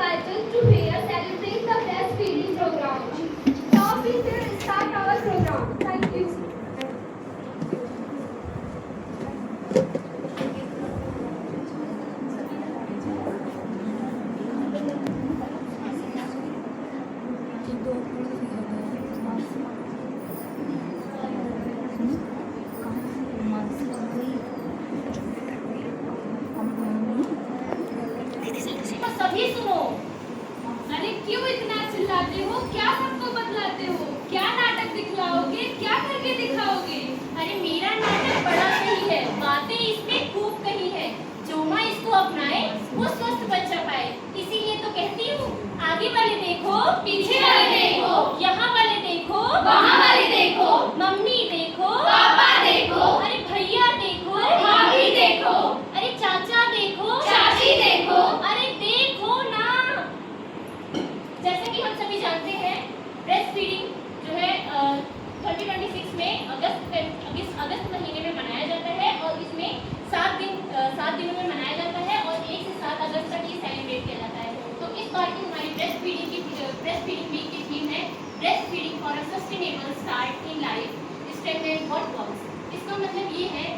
invited to here celebrate the breastfeeding program. Now we will start our program. Thank you. सभी सुनो। अरे क्यों इतना चिल्लाते हो? क्या सबको बतलाते हो? क्या नाटक दिखलाओगे? क्या करके दिखाओगे? अरे मेरा नाटक बड़ा सही है, बातें इसमें खूब कही है। जो माँ इसको अपनाए वो स्वस्थ बच्चा पाए। इसीलिए तो कहती हूँ, आगे वाले देखो, पीछे वाले देखो, यहाँ वाले देखो, वहाँ वाले देखो, मम्मी देखो, पापा देखो, अरे भैया देखो, भाभी देखो, अरे चाचा देखो, चाची देखो, अरे देखो ना। जैसे कि हम सभी जानते हैं, ब्रेस्ट फीडिंग जो है 2026 में अगस्त महीने में मनाया जाता है और इसमें 7 दिनों में मनाया जाता है और 1 से 7 अगस्त तक ये सेलिब्रेट किया जाता है। तो इस बार की हमारी ब्रेस्ट फीडिंग वीक की थीम है breast feeding for a sustainable start in life, strengthen what works. इसका मतलब ये है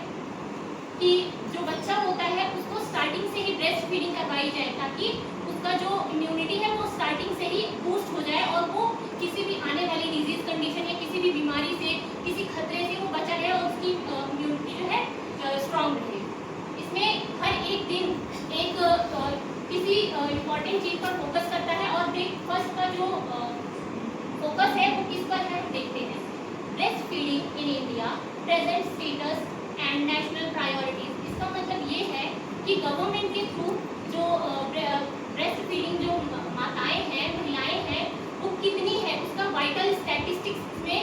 कि जो बच्चा होता है उसको स्टार्टिंग से ही ब्रेस्ट फीडिंग करवाई जाए ताकि उसका जो इम्यूनिटी है वो स्टार्टिंग से ही बूस्ट हो जाए और वो किसी भी आने वाली डिजीज कंडीशन या किसी भी बीमारी से, किसी खतरे से वो बचा रहे और उसकी इम्यूनिटी जो है स्ट्रांग रहे। इसमें हर एक दिन एक किसी इम्पोर्टेंट चीज़ पर फोकस करता है और ब्रेकफास्ट का जो फोकस है वो किस पर है देखते हैं। Breast feeding in India present status and national priorities. इसका मतलब ये है कि गवर्नमेंट के थ्रू जो ब्रेस्ट फीडिंग जो माताएं हैं, महिलाएं हैं, वो कितनी है उसका वाइटल स्टैटिस्टिक्स में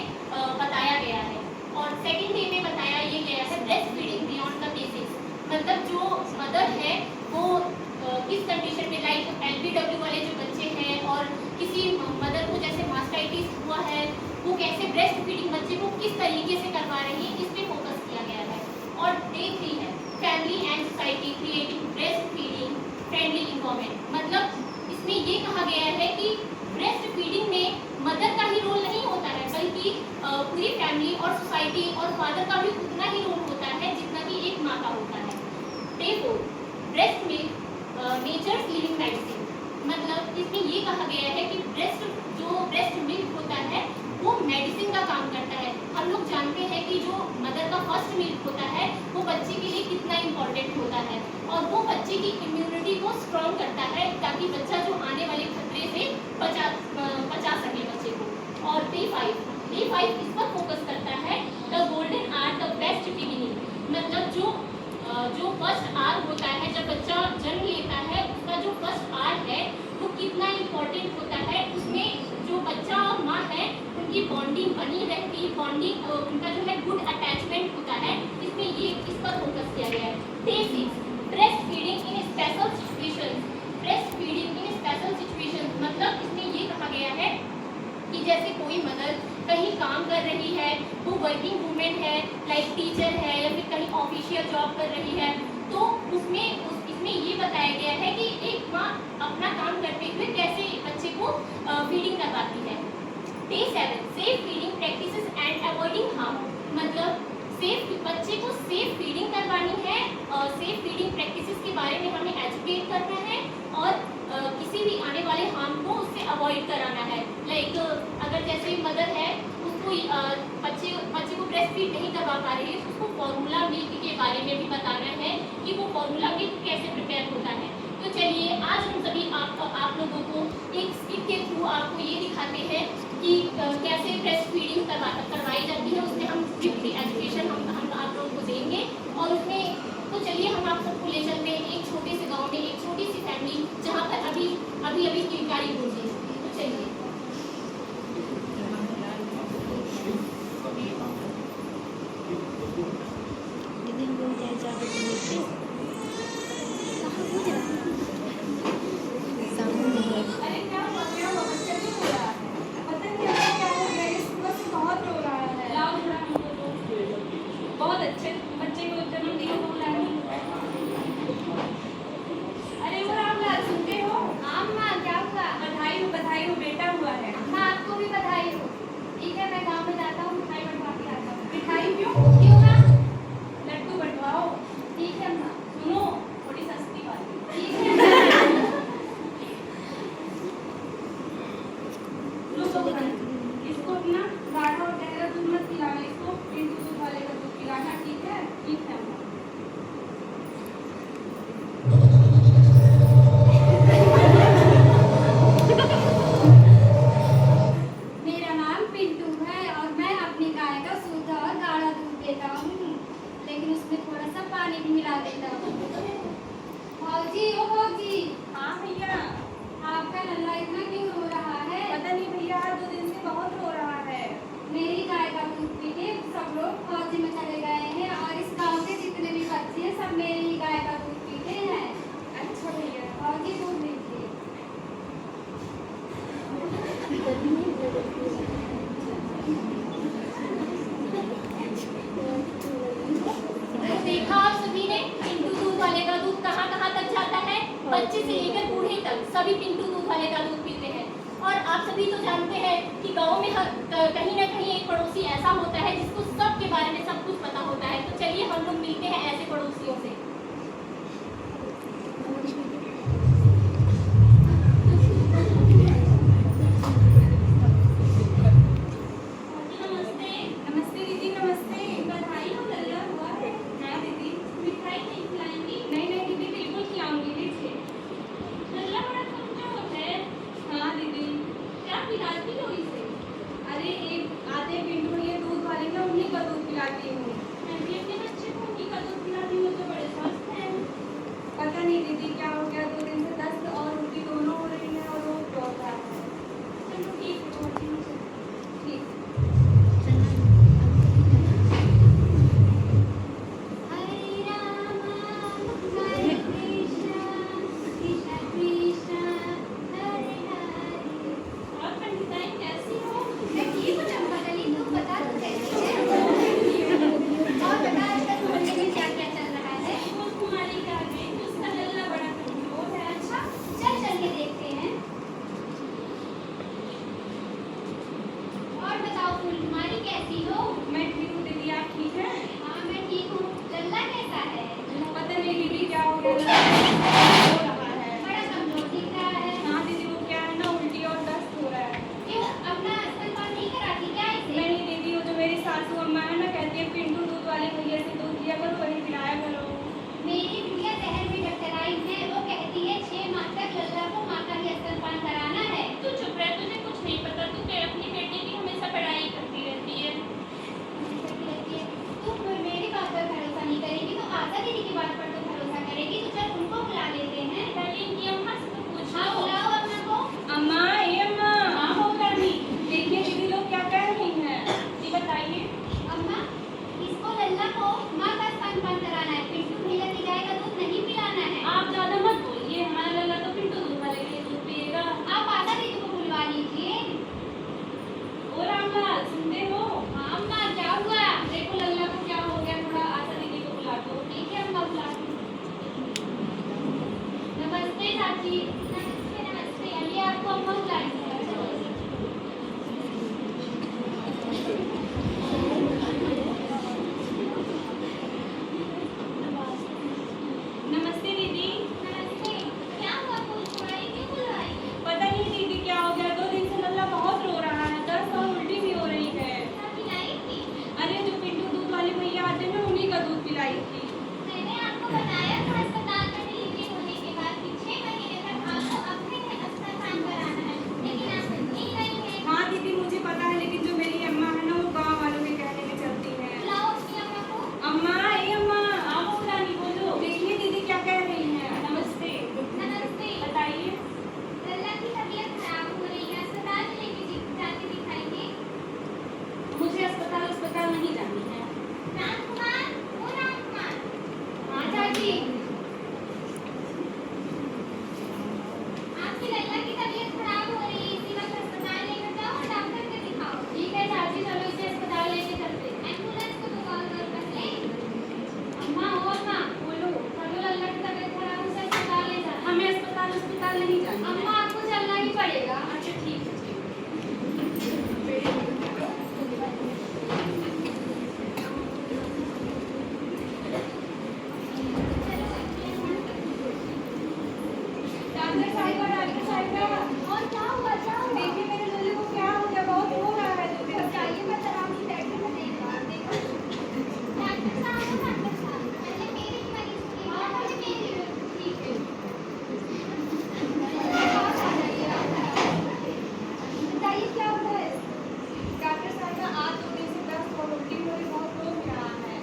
बताया गया है। और सेकंड डे में बताया ये गया है breast feeding beyond the basics, मतलब जो मदर है वो किस कंडीशन में, लाइक LBW वाले जो बच्चे हैं और किसी मदर को जैसे मास्टाइटिस हुआ है वो कैसे ब्रेस्ट फीडिंग बच्चे को किस तरीके से करवा रही है, इस पे फोकस किया गया है। और डे 3 है family and society creating breast feeding friendly environment. मतलब इसमें ये कहा गया है कि ब्रेस्ट फीडिंग में मदर का ही रोल नहीं होता है बल्कि पूरी फैमिली और सोसाइटी और फादर का भी उतना ही रोल होता है जितना कि एक माँ का होता है। Day 4 breast milk nature's healing medicine. मतलब इसमें ये कहा गया है कि ब्रेस्ट मिल्क होता है वो मेडिसिन का काम करता है। हम लोग जानते हैं कि जो मदर का फर्स्ट मिल्क होता है वो बच्चे के लिए कितना इम्पोर्टेंट होता है और वो बच्चे की इम्यूनिटी को स्ट्रॉन्ग करता है ताकि बच्चा जो आने वाले खतरे से बचा सके बच्चे को। और डे 5 इस पर फोकस करता है the golden hour the best beginning. मतलब जो फर्स्ट आवर होता है जब बच्चा जन्म लेता है उसका जो फर्स्ट आवर है वो कितना इम्पोर्टेंट होता है। उसमें जो बच्चा और माँ है उनकी बॉन्डिंग बनी रहती है, बॉन्डिंग उनका जो है गुड अटैचमेंट होता है। इसमें ये इस पर फोकस किया गया है। डे 6 ब्रेस्ट फीडिंग इन स्पेशल सिचुएशन। ब्रेस्ट फीडिंग इन स्पेशल सिचुएशन मतलब इसमें ये कहा गया है कि जैसे कोई मदर कहीं काम कर रही है, वो वर्किंग वूमेन है, लाइक टीचर है या फिर कहीं ऑफिशियल जॉब कर रही है, तो इसमें ये बताया गया है कि एक माँ अपना काम करते हुए कैसे बच्चे को फीडिंग करवाती है। Day 7 safe feeding practices and avoiding harm. मतलब बच्चे को सेफ फीडिंग करवानी है और सेफ फीडिंग प्रैक्टिसेस के बारे में हमें एजुकेट करना है और किसी भी आने वाले हार्म को उससे अवॉइड कराना है। लाइक अगर जैसे मदर है उसको बच्चे को ब्रेस्ट फीड नहीं करवा पा रही है तो उसको फॉर्मूला मिल्क के बारे में भी बताना है कि वो फॉर्मूला मिल्क कैसे प्रिपेयर होता है। तो चलिए आज हम सभी आप लोगों को एक स्किट के थ्रू आपको ये दिखाते हैं कि कैसे ब्रेस्ट फीडिंग करवाई जाती है। उसमें हम स्किट की एजुकेशन हम आप लोगों को देंगे और उसमें तो चलिए हम आप सबको ले चलते हैं एक छोटे से गांव में, एक छोटी सी फैमिली जहाँ पर अभी किलकारी होती है। तो चलिए अरे क्या हुआ बच्चा क्यों हो रहा है? पता नहीं क्या हो गया, ये सुबह से बहुत रो रहा है। लाओ थोड़ा हमको बहुत अच्छे बच्चे को जन्म दिया बोल रहा है। अरे वो रामलाल सुनते देखा आप सभी ने पिंटू दूध वाले का दूध कहाँ कहाँ तक जाता है। बच्चे से लेकर बूढ़े तक सभी पिंटू दूध वाले का दूध पीते हैं। और आप सभी तो जानते हैं कि गांव में कहीं ना कहीं एक पड़ोसी ऐसा होता है जिसको सब के बारे में सब कुछ पता होता है। तो चलिए हम लोग मिलते हैं ऐसे पड़ोसियों से। नमस्ते। नमस्ते दीदी, नमस्ते। बधाई हो, लल्ला हुआ है। हाँ दीदी। मिठाई नहीं खिलाएंगी? नहीं नहीं दीदी, बिल्कुल खिलाऊंगी, लीजिए। लल्ला बड़ा कमजोर है। हाँ दीदी। क्या पिलाती हो इसे? अरे एक आते पिंटू भैया दूध वाले ना, उन्हीं का दूध पिलाती हूँ। मैं भी अपने बच्चे को उन्हीं का दूध पिलाती हूँ, तो बड़े स्वस्थ हैं। पता नहीं दीदी क्या हो गया, 2 दिन से दस्त और उल्टी दोनों हो रही है और रोज दौड़ रहा है। चलो ठीक है, बहुत दिन से। ठीक। हरे रामा हरे कृष्णा कृष्णा कृष्णा हरे हरे। और पंडिताई कैसी हो? मैं ठीक हूँ चंपा कली, तुम बता तुम कैसी है? और बता आजकल मोहल्ले में क्या क्या चल रहा है? फूल कुमारी का गई, उसका लल्ला बड़ा कमजोर है। अच्छा, चल चल के देखते हैं। और बताओ फूल कुमारी कैसी हो? मैं ठीक हूँ दीदी, आप ठीक हैं? हाँ मैं ठीक हूँ। लल्ला कैसा है? पता नहीं दीदी क्या हो गया, हो रहा है। बड़ा कमजोर दिख रहा है। हाँ दीदी, वो क्या है ना, उल्टी और दस्त हो रहा है। क्यों अपना स्तनपान नहीं कराती क्या इसे? नहीं दीदी, वो जो मेरी सासू अम्मा है ना, कहती है पिंटू दूध वाले भैया से दूध लिया करो, वही पिलाया करो। मेरी भैया शहर में डॉक्टराई है, वो कहती है 6 माह तक लल्ला को माँ का ही स्तनपान कराना है। तू चुप रह, तुझे कुछ नहीं पता। तू अपनी बेटी की हमेशा पढ़ाई करती रहती है। तुम मेरी बात पर भरोसा नहीं करेगी तो आशा दीदी की बात पर तो भरोसा करेगी। तो चल उनको बुला लेते हैं। पहले इनकी अम्मा से तो पूछो। हाँ बुलाओ अपना को। अम्मा, ये अम्मा। हाँ हो रानी, देखिए दीदी लोग क्या कह रही हैं। जी बताइए। अम्मा, इसको लल्ला को माँ का स्तनपान कराना है। पिंटू भैया की गाय का दूध नहीं पिलाना है। आप ज्यादा मत बोलिए, हमारा लल्ला तो पिंटू दूध वाले का ही दूध पिएगा। आप आशा दीदी को बुलवा लीजिए। ओ रामलाल, सुनते हो? हाँ अम्मा, क्या हुआ? देखो लल्ला को क्या हो गया, थोड़ा आशा दीदी को बुला दो। ठीक है अम्मा, बुला दी। नमस्ते चाची। नमस्ते नमस्ते। अली आपको अम्मा बुलाई है। नमस्ते दीदी। नमस्ते। क्या हुआ फूल कुमारी, क्यों बुलवाई? पता नहीं दीदी क्या हो गया, 2 दिन से लल्ला बहुत रो रहा है, दस्त और उल्टी भी हो रही है। क्या पिलाई थी? अरे जो पिंटू दूध वाले भैया आते हैं, उन्हीं का दूध पिलाई थी। मैंने आपको बताया था अस्पताल में डिलीवरी होने के बाद कि 6 महीने तक आपको अपने स्तनपान कराना है, लेकिन आप नहीं रही हैं। हाँ दीदी, मुझे पता है, लेकिन जो मेरी अम्मा है ना, वो गाँव वालों के कहने में चलती है। बुलाओ अपनी अम्मा को। अम्मा, ये अम्मा। हाँ हो रानी, बोलो। देखिए दीदी क्या कह रही हैं। नमस्ते, नमस्ते। बताइए। लल्ला की तबीयत खराब हो रही है, अस्पताल लेके जाके दिखाएंगे। मुझे अस्पताल नहीं जानी है। रामकुमार, ओ रामकुमार। हाँ चाची। आपकी लल्ला की तबीयत खराब हो रही है, इसी वक्त अस्पताल लेकर जाओ और डॉक्टर से दिखाओ। ठीक है चाची, चलो इसे अस्पताल लेके चलते हैं। एम्बुलेंस को तो कॉल करो पहले। अम्मा हो अम्मा, बोलो। चलो लल्ला की तबीयत खराब है, उसे अस्पताल ले जाना। हमें अस्पताल नहीं जाना। अम्मा आपको चलना ही पड़ेगा। अच्छा ठीक है, ठीक डॉक्टर साहिबा, डॉक्टर साहिबा। और क्या हुआ, क्या हुआ? देखिए मेरे लल्ले को क्या हो गया, बहुत रो रहा है 2 दिन से। बताइए, मैं तराउंगी डॉक्टर में देखा। देखो डॉक्टर साहब, पहले मेरी मरीज को देखो, पहले मेरी। ठीक है। बताइए क्या हुआ है? डॉक्टर साहिबा, आज 2 दिन से दस्त और उल्टी हो रही, बहुत रो भी रहा है।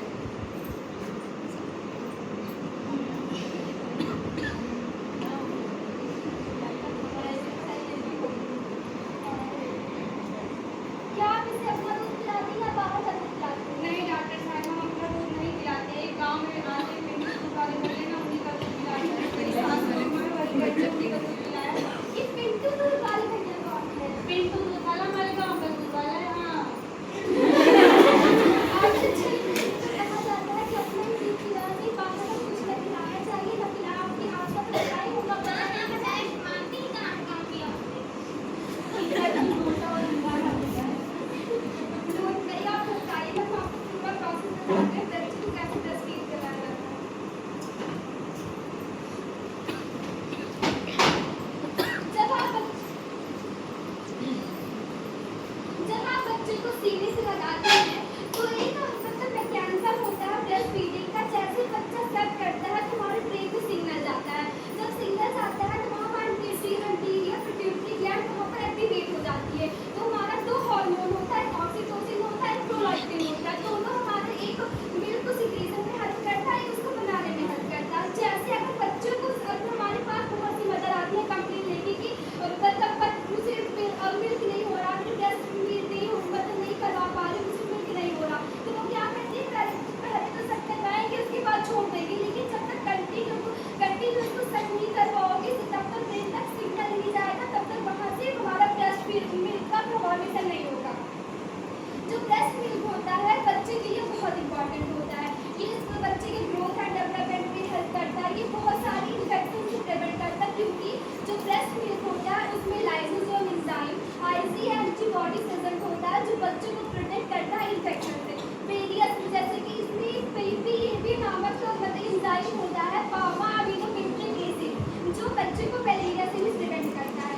बच्चे को प्रोटेक्ट करता है इन्फेक्शन से। पेरियस जैसे कि इसमें पीपीएबी नामक मतलब एंजाइम होता है, पामा अमीनोपेप्टिक एसिड, जो बच्चे को मलेरिया से भी प्रिवेंट करता है।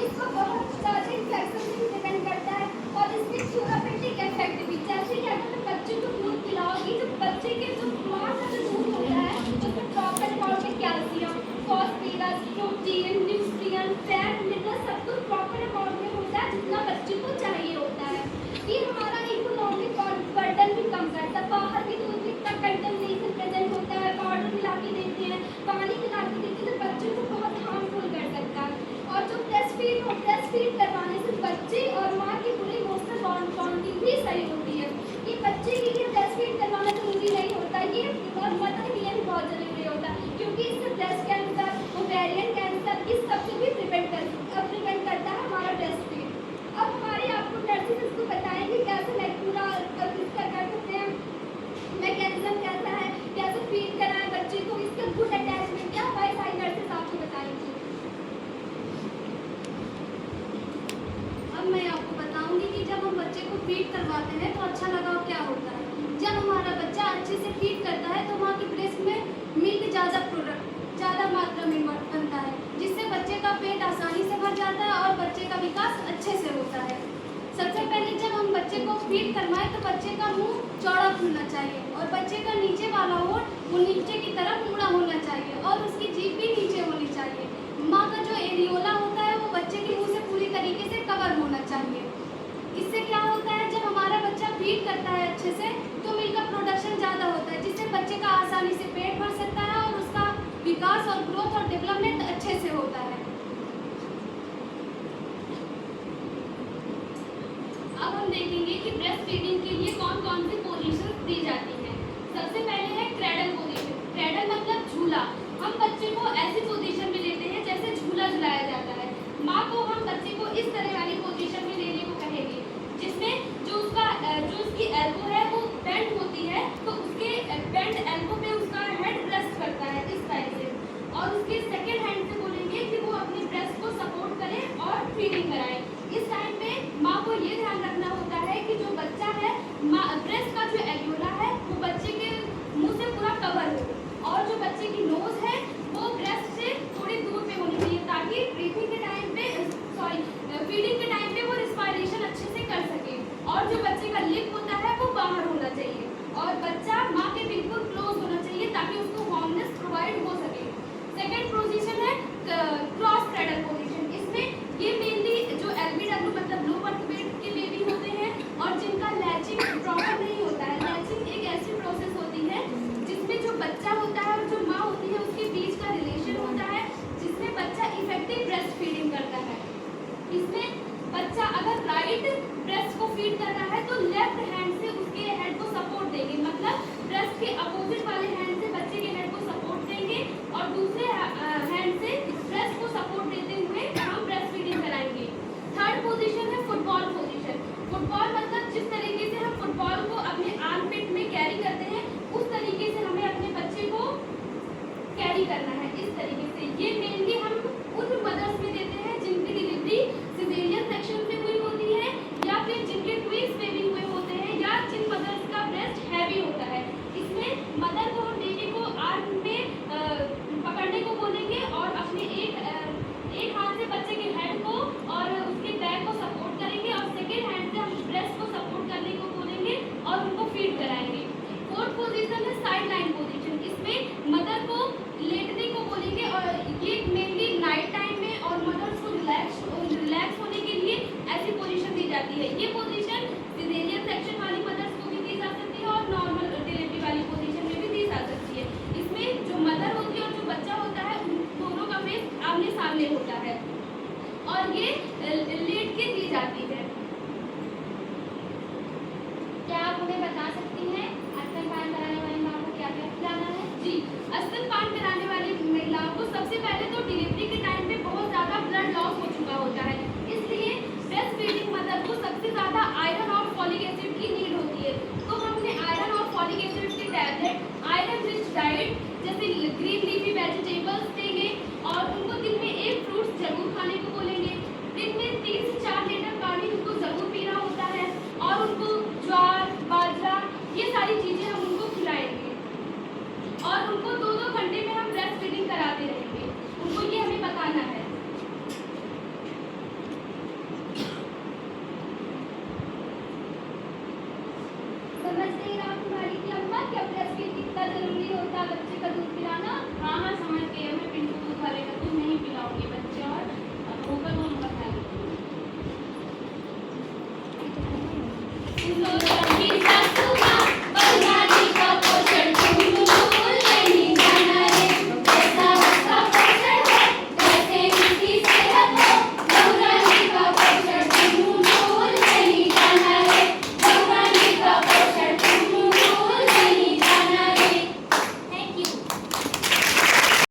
इसको बहुत ज़्यादा इन्फेक्शन से भी प्रिवेंट करता है और इसमें थ्योरापेटिक इफेक्ट भी, जैसे कि अगर बच्चे को दूध पिलाओगी तो बच्चे के जो माँ का जो दूध होता है उसमें प्रॉपर अमाउंट में calcium, phosphorus, protein, nutrient, fat, mineral सब कुछ प्रॉपर अमाउंट में होता है जितना बच्चे को चाहिए होता है। ये हमारा इकोनॉमिक बर्डन भी कम करता है। बाहर भी दूध में इतना कंटेमिनेशन प्रेजेंट होता है, पाउडर मिला के देते हैं, पानी मिला के देते हैं, तो बच्चे को बहुत हार्मफुल कर सकता है। और जो ब्रेस्ट फीड करवाने से बच्चे और माँ की पूरी इमोशनल बॉन्डिंग भी सही होती है। ये बच्चे के लिए ब्रेस्ट फीड करवाना जरूरी नहीं होता, ये मदर के लिए भी बहुत जरूरी होता है, क्योंकि इससे ब्रेस्ट कैंसर, ओवेरियन कैंसर, इस सब से भी प्रिवेंट करता है हमारा ब्रेस्ट फीड। अब हमारे आपको नर्सेज इसको बताएंगे कैसे पूरा इसका क्या कहते हैं मैकेनिज्म कैसा है, कैसे फीड कराएं बच्चे को, इसका गुड अटैचमेंट क्या हमारे सारी नर्सेज आपको बताएंगी। अब मैं आपको बताऊंगी कि जब हम बच्चे को फीड करवाते हैं तो अच्छा लगाव क्या होता है। जब हमारा बच्चा अच्छे से फीड करता है तो वहाँ की ब्रेस्ट में मिल्क ज़्यादा मात्रा में बनता है, जिससे बच्चे का पेट आसानी से भर जाता है और बच्चे का विकास अच्छे से होता है। सबसे पहले जब हम बच्चे को फीड करवाएं तो बच्चे का मुंह चौड़ा खुलना चाहिए और बच्चे का नीचे वाला होठ वो नीचे की तरफ मुड़ा होना चाहिए और उसकी जीभ भी नीचे होनी चाहिए। माँ का जो एरियोला होता है वो बच्चे के मुंह से पूरी तरीके से कवर होना चाहिए। इससे क्या होता है, जब हमारा बच्चा फीड करता है अच्छे से तो मिल्क का प्रोडक्शन ज़्यादा होता है, जिससे बच्चे का आसानी से पेट भर सकता है और उसका विकास और ग्रोथ और डेवलपमेंट अच्छे से होता है। अब हम देखेंगे कि ब्रेस्ट फीडिंग के लिए कौन कौन सी पोजीशन दी जाती हैं। सबसे पहले है क्रेडल पोजीशन। क्रेडल मतलब झूला। हम बच्चे को ऐसी पोजीशन में लेते हैं जैसे झूला झुलाया जाता है। माँ को हम बच्चे को इस तरह वाली पोजीशन में लेने को कहेंगे, जिसमें जो उसकी एल्बो है वो बेंड होती है, तो उसके बेंड एल्बो पे उसका हेड रेस्ट करता है इस टाइप से, और उसके सेकेंड हैंड से बोलेंगे कि वो अपने ब्रेस्ट को सपोर्ट करे और फीडिंग कराए। इस टाइम पे माँ को ये ध्यान रखना होता है कि जो बच्चा है ब्रेस्ट का जो एल्बोला है वो बच्चे के मुंह से पूरा कवर हो और जो बच्चे की नोज है वो ब्रेस्ट से थोड़ी दूर पे होनी चाहिए, ताकि ब्रीथिंग के टाइम पे फीडिंग के टाइम पे वो रिस्पायरेशन अच्छे से कर सके। और जो बच्चे का लिप होता है वो बाहर होना चाहिए और बच्चा माँ के बिल्कुल क्लोज होना चाहिए ताकि उसको वार्मनेस प्रोवाइड हो सके। सेकेंड पोजीशन है क्रॉस क्रेडल पोजीशन। इसमें ये मेनली जो LBW मतलब लो बर्थ वेट के बेबी होते हैं और जिनका लैचिंग प्रॉपर नहीं होता है। लैचिंग एक ऐसी प्रोसेस होती है जिसमें जो बच्चा होता है और जो माँ होती है उसके बीच का रिलेशन होता है, जिसमें बच्चा इफेक्टिव ब्रेस्ट फीडिंग करता है। इसमें बच्चा अगर राइट ब्रेस्ट को फीड कर रहा है तो लेफ्ट हैंड से उसके हेड को सपोर्ट देंगे, मतलब ब्रेस्ट के अपोजिट वाले हैंड से बच्चे के हेड को सपोर्ट देंगे और दूसरे हैंड से ब्रेस्ट को सपोर्ट देते हुए हम ब्रेस्ट फीडिंग कराएंगे। थर्ड पोजीशन है फुटबॉल पोजीशन। फुटबॉल मतलब जिस तरीके से हम फुटबॉल को अपने आर्मपिट में कैरी करते हैं उस तरीके से हमें अपने बच्चे को कैरी करना है। इस तरीके से ये मेनली हम उन मदर्स में देते हैं जिनकी डिलीवरी सिजेरियन सेक्शन से हुई होती है या फिर जिनके ट्विंस बेबी हुए होते हैं या जिन मदर्स का ब्रेस्ट हैवी होता है। इसमें मदर को हम बेबी को आर्म में पकड़ने को बोलेंगे और अपने एक हाथ से बच्चे के हेड को और उसके बैक को सपोर्ट करेंगे और सेकेंड हैंड से हम ब्रेस्ट को सपोर्ट करने को बोलेंगे और उनको फीड कराएंगे। फोर्थ पोजीशन है साइड लाइन पोजीशन। इसमें मदर को लेटने को बोलेंगे और ये मेनली नाइट टाइम में और मदर्स को रिलैक्स होने के लिए ऐसी पोजीशन दी जाती है। ये पोजीशन सिजेरियन सेक्शन वाली मदर्स को भी दी जा सकती है और नॉर्मल डिलीवरी वाली पोजीशन में भी दी जा सकती है। इसमें जो मदर होती है और जो बच्चा होता है उन दोनों का फेस आमने सामने होता है और ये लेट के दी जाती है। क्या आप हमें बता सकती हैं स्तनपान कराने वाली माँ को क्या क्या खिलाना है? जी, स्तनपान कराने वाली महिलाओं को सबसे पहले तो डिलीवरी